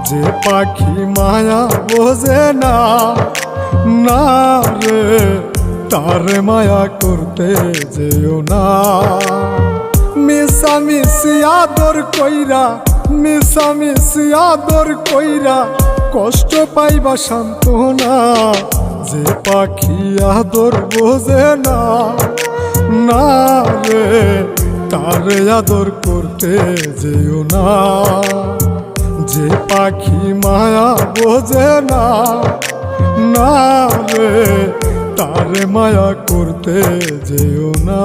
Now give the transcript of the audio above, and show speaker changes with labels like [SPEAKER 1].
[SPEAKER 1] যে পাখি মায়া বোঝে না, না রে তারে মায়া করতে যেও না। মিশামিশি আদর কইরা, মিশামিশি আদর কইরা কষ্ট পাইবা সান্ত্বনা। যে পাখি আদর বোঝে না, না রে তারে আদর করতে যেও না। যে পাখি মায়া বোঝে না, না রে তারে মায়া করতে যেও না।